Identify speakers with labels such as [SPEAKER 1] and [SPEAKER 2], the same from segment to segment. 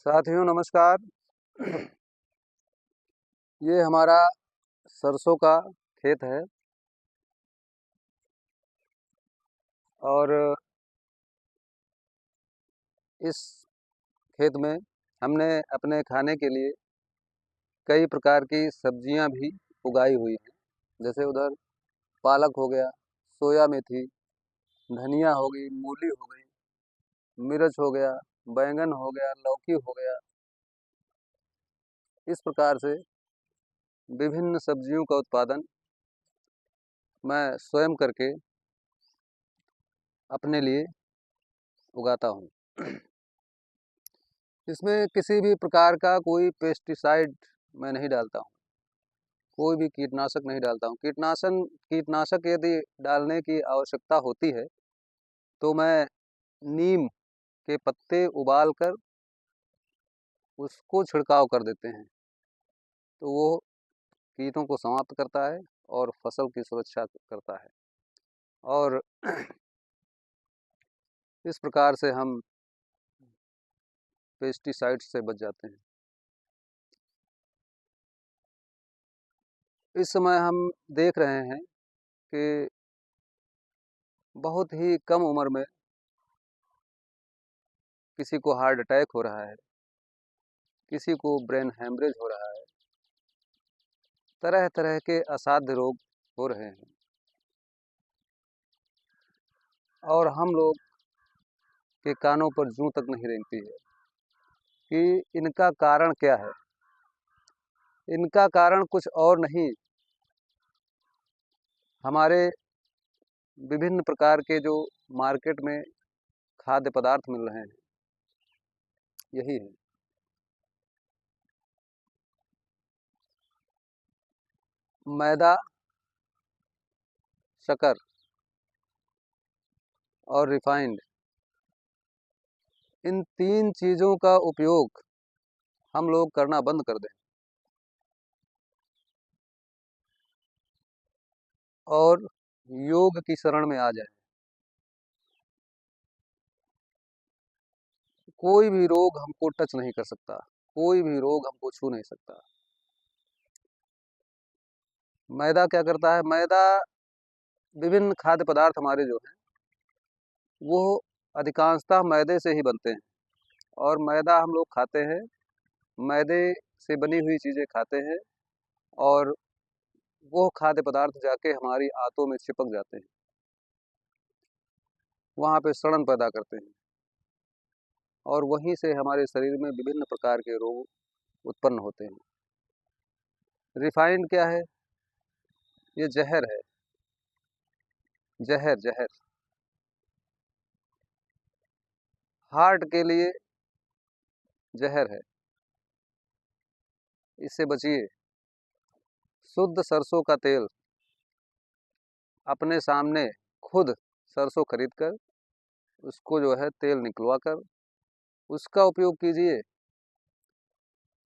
[SPEAKER 1] साथियों नमस्कार। ये हमारा सरसों का खेत है और इस खेत में हमने अपने खाने के लिए कई प्रकार की सब्जियां भी उगाई हुई हैं। जैसे उधर पालक हो गया, सोया मेथी, धनिया हो गई, मूली हो गई, मिर्च हो गया, बैंगन हो गया, लौकी हो गया। इस प्रकार से विभिन्न सब्जियों का उत्पादन मैं स्वयं करके अपने लिए उगाता हूँ। इसमें किसी भी प्रकार का कोई पेस्टिसाइड मैं नहीं डालता हूँ, कोई भी कीटनाशक नहीं डालता हूँ। कीटनाशक यदि डालने की आवश्यकता होती है तो मैं नीम के पत्ते उबाल कर उसको छिड़काव कर देते हैं, तो वो कीटों को समाप्त करता है और फसल की सुरक्षा करता है। और इस प्रकार से हम पेस्टिसाइड से बच जाते हैं। इस समय हम देख रहे हैं कि बहुत ही कम उम्र में किसी को हार्ट अटैक हो रहा है, किसी को ब्रेन हैमरेज हो रहा है, तरह तरह के असाध्य रोग हो रहे हैं। और हम लोग के कानों पर जूं तक नहीं रेंगती है कि इनका कारण क्या है। इनका कारण कुछ और नहीं, हमारे विभिन्न प्रकार के जो मार्केट में खाद्य पदार्थ मिल रहे हैं, यही है। मैदा, शक्कर और रिफाइंड, इन तीन चीज़ों का उपयोग हम लोग करना बंद कर दें और योग की शरण में आ जाए, कोई भी रोग हमको टच नहीं कर सकता, कोई भी रोग हमको छू नहीं सकता। मैदा क्या करता है? मैदा, विभिन्न खाद्य पदार्थ हमारे जो हैं वो अधिकांशतः मैदे से ही बनते हैं और मैदा हम लोग खाते हैं, मैदे से बनी हुई चीज़ें खाते हैं और वो खाद्य पदार्थ जाके हमारी आंतों में चिपक जाते हैं, वहाँ पे सड़न पैदा करते हैं और वहीं से हमारे शरीर में विभिन्न प्रकार के रोग उत्पन्न होते हैं। रिफाइंड क्या है? ये जहर है, जहर जहर। हार्ट के लिए जहर है, इससे बचिए। शुद्ध सरसों का तेल अपने सामने खुद सरसों खरीद कर उसको जो है तेल निकलवा कर उसका उपयोग कीजिए।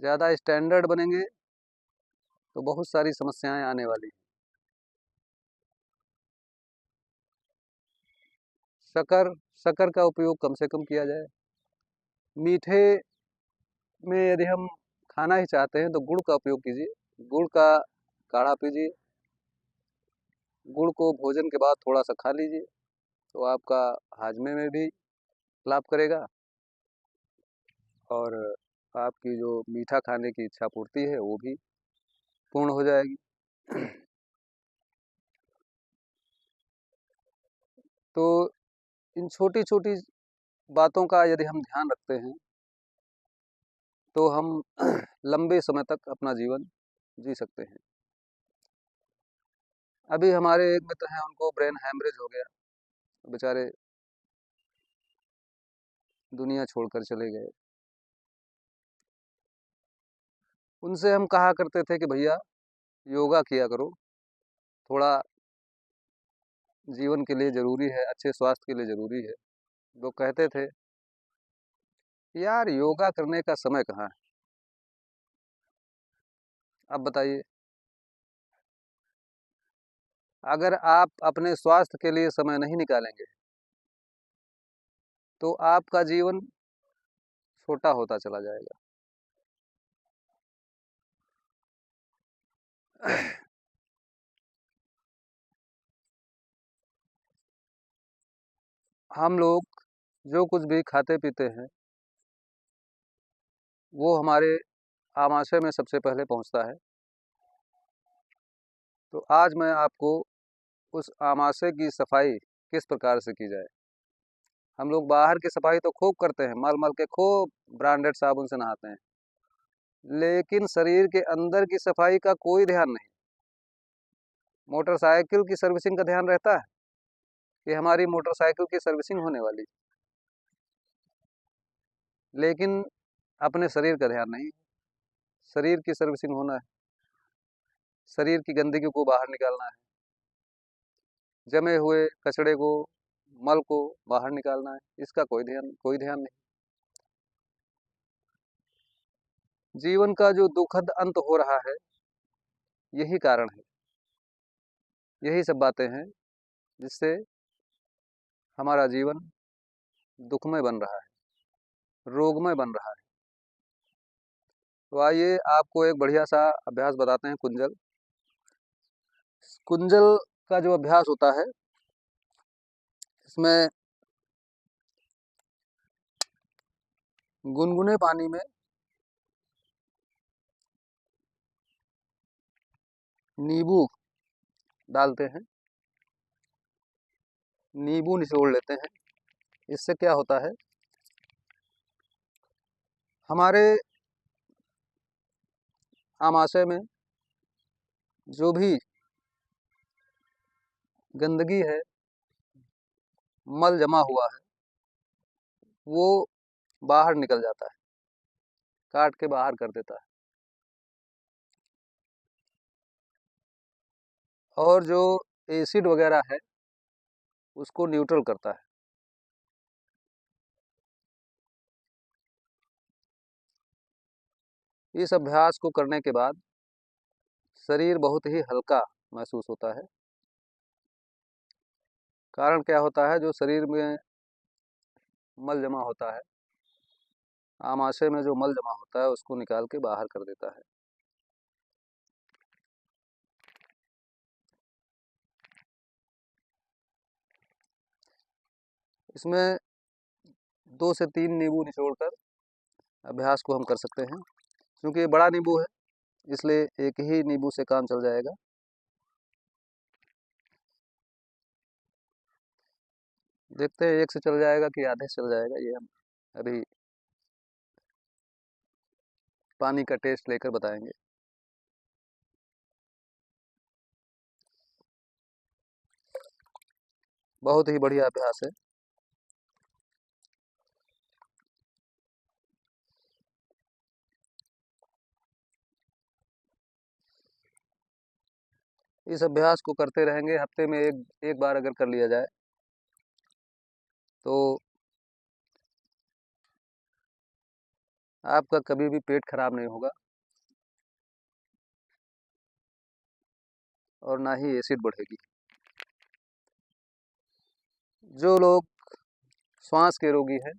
[SPEAKER 1] ज़्यादा स्टैंडर्ड बनेंगे तो बहुत सारी समस्याएं आने वाली हैं। शक्कर, शक्कर का उपयोग कम से कम किया जाए। मीठे में यदि हम खाना ही चाहते हैं तो गुड़ का उपयोग कीजिए, गुड़ का काढ़ा पीजिए। गुड़ को भोजन के बाद थोड़ा सा खा लीजिए तो आपका हाजमे में भी लाभ करेगा और आपकी जो मीठा खाने की इच्छा पूर्ति है वो भी पूर्ण हो जाएगी। तो इन छोटी छोटी बातों का यदि हम ध्यान रखते हैं तो हम लंबे समय तक अपना जीवन जी सकते हैं। अभी हमारे एक मित्र हैं, उनको ब्रेन हैमरेज हो गया, बेचारे दुनिया छोड़कर चले गए। उनसे हम कहा करते थे कि भैया योगा किया करो, थोड़ा जीवन के लिए ज़रूरी है, अच्छे स्वास्थ्य के लिए ज़रूरी है। वो कहते थे यार योगा करने का समय कहाँ है। अब बताइए, अगर आप अपने स्वास्थ्य के लिए समय नहीं निकालेंगे तो आपका जीवन छोटा होता चला जाएगा। हम लोग जो कुछ भी खाते पीते हैं वो हमारे आमाशय में सबसे पहले पहुंचता है। तो आज मैं आपको उस आमाशय की सफाई किस प्रकार से की जाए। हम लोग बाहर की सफाई तो खूब करते हैं, मल मल के खूब ब्रांडेड साबुन से नहाते हैं, लेकिन शरीर के अंदर की सफाई का कोई ध्यान नहीं। मोटरसाइकिल की सर्विसिंग का ध्यान रहता है कि हमारी मोटरसाइकिल की सर्विसिंग होने वाली, लेकिन अपने शरीर का ध्यान नहीं। शरीर की सर्विसिंग होना है, शरीर की गंदगी को बाहर निकालना है, जमे हुए कचड़े को, मल को बाहर निकालना है। इसका कोई ध्यान नहीं। जीवन का जो दुखद अंत हो रहा है, यही कारण है, यही सब बातें हैं जिससे हमारा जीवन दुखमय बन रहा है, रोगमय बन रहा है। तो आइए आपको एक बढ़िया सा अभ्यास बताते हैं, कुंजल। कुंजल का जो अभ्यास होता है, इसमें गुनगुने पानी में नींबू डालते हैं, नींबू निचोड़ लेते हैं। इससे क्या होता है, हमारे आमाशय में जो भी गंदगी है, मल जमा हुआ है, वो बाहर निकल जाता है, काट के बाहर कर देता है। और जो एसिड वगैरह है उसको न्यूट्रल करता है। इस अभ्यास को करने के बाद शरीर बहुत ही हल्का महसूस होता है। कारण क्या होता है, जो शरीर में मल जमा होता है, आमाशय में जो मल जमा होता है उसको निकाल के बाहर कर देता है। इसमें 2 से 3 नींबू निचोड़कर अभ्यास को हम कर सकते हैं। क्योंकि ये बड़ा नींबू है, इसलिए एक ही नींबू से काम चल जाएगा। देखते हैं एक से चल जाएगा कि आधे से चल जाएगा, ये हम अभी पानी का टेस्ट लेकर बताएंगे। बहुत ही बढ़िया अभ्यास है। इस अभ्यास को करते रहेंगे, हफ्ते में एक एक बार अगर कर लिया जाए तो आपका कभी भी पेट खराब नहीं होगा और ना ही एसिड बढ़ेगी। जो लोग श्वास के रोगी हैं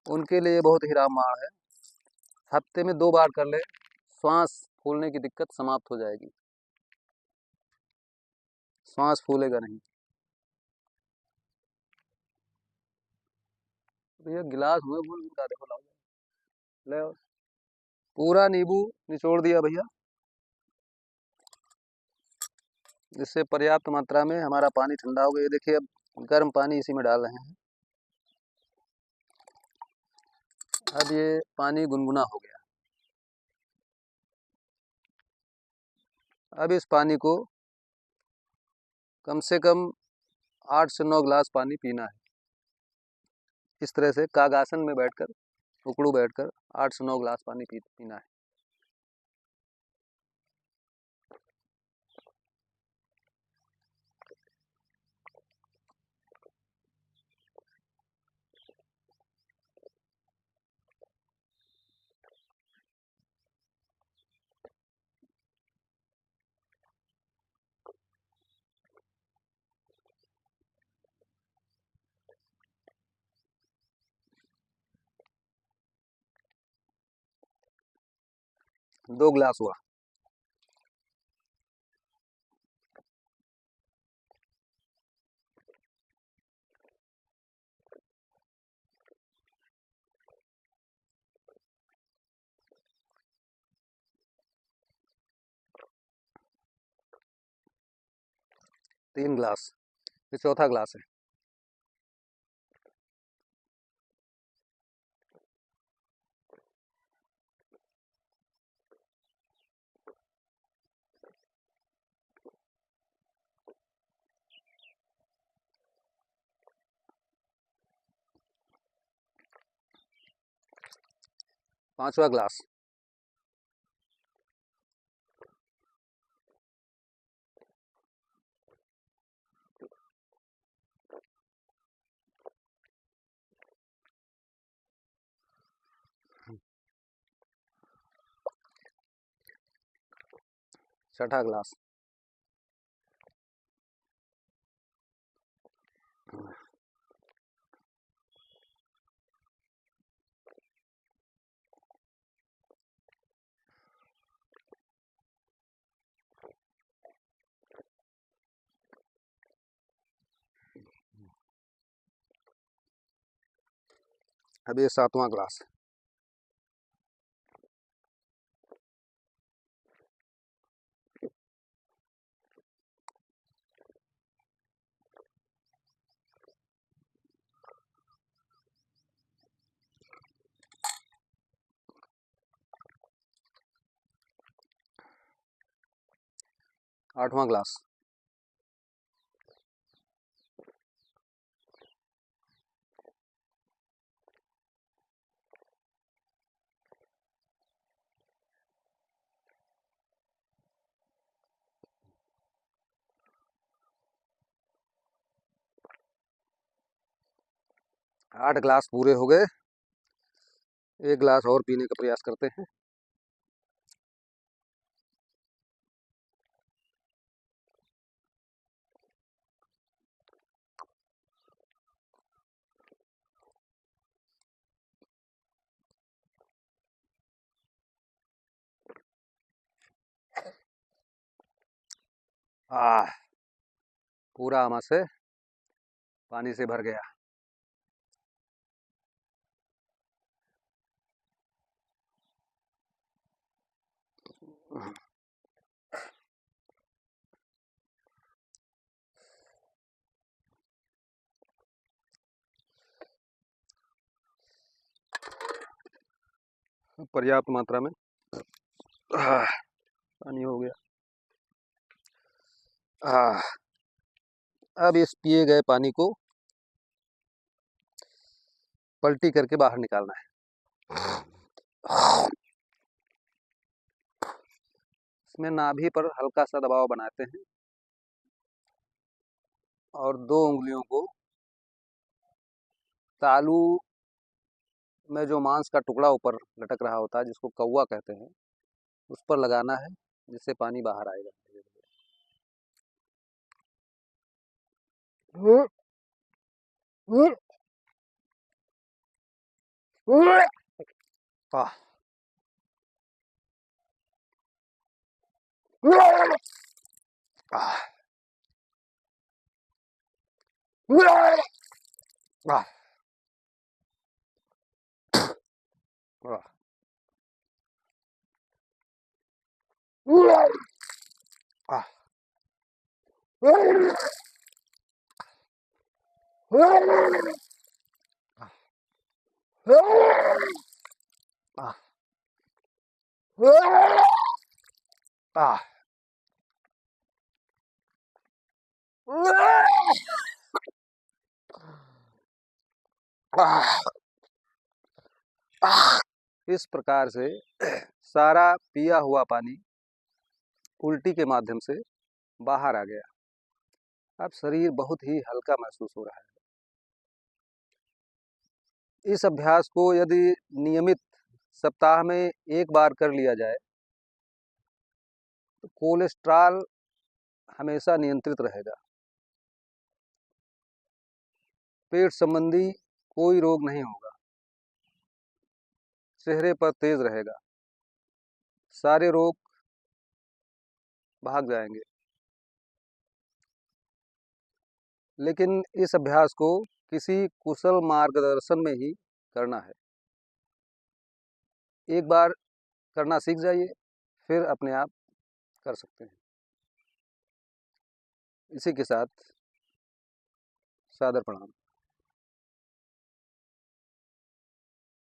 [SPEAKER 1] उनके लिए बहुत ही रामबाण है। हफ्ते में 2 बार कर ले, श्वास फूलने की दिक्कत समाप्त हो जाएगी, श्वास फूलेगा नहीं। भैया गिलास हुए भूल उनका, देखो लाओ, ले आओ। पूरा नींबू निचोड़ दिया भैया, जिससे पर्याप्त मात्रा में हमारा पानी ठंडा हो गया। ये देखिए अब गर्म पानी इसी में डाल रहे हैं। अब ये पानी गुनगुना हो गया। अब इस पानी को कम से कम 8 से 9 गिलास पानी पीना है। इस तरह से कागासन में बैठकर, उकड़ू बैठकर 8 से 9 गिलास पानी पीना है। 2 गिलास हुआ। तीन गिलास, ये चौथा गिलास है। पांचवा गिलास। छठा गिलास। अब ये सातवां गिलास। आठवां गिलास। आठ गिलास पूरे हो गए। एक गिलास और पीने का प्रयास करते हैं। पूरा आमा से पानी से भर गया। पर्याप्त मात्रा में पानी हो गया। अब इस पिए गए पानी को पलटी करके बाहर निकालना है। इसमें नाभि पर हल्का सा दबाव बनाते हैं और 2 उंगलियों को तालू में जो मांस का टुकड़ा ऊपर लटक रहा होता है, जिसको कौवा कहते हैं, उस पर लगाना है, जिससे पानी बाहर आएगा। इस प्रकार से सारा पिया हुआ पानी उल्टी के माध्यम से बाहर आ गया। अब शरीर बहुत ही हल्का महसूस हो रहा है। इस अभ्यास को यदि नियमित सप्ताह में 1 बार कर लिया जाए तो कोलेस्ट्रॉल हमेशा नियंत्रित रहेगा। पेट संबंधी कोई रोग नहीं होगा। चेहरे पर तेज रहेगा। सारे रोग भाग जाएंगे। लेकिन इस अभ्यास को किसी कुशल मार्गदर्शन में ही करना है। एक बार करना सीख जाइए, फिर अपने आप कर सकते हैं। इसी के साथ सादर प्रणाम।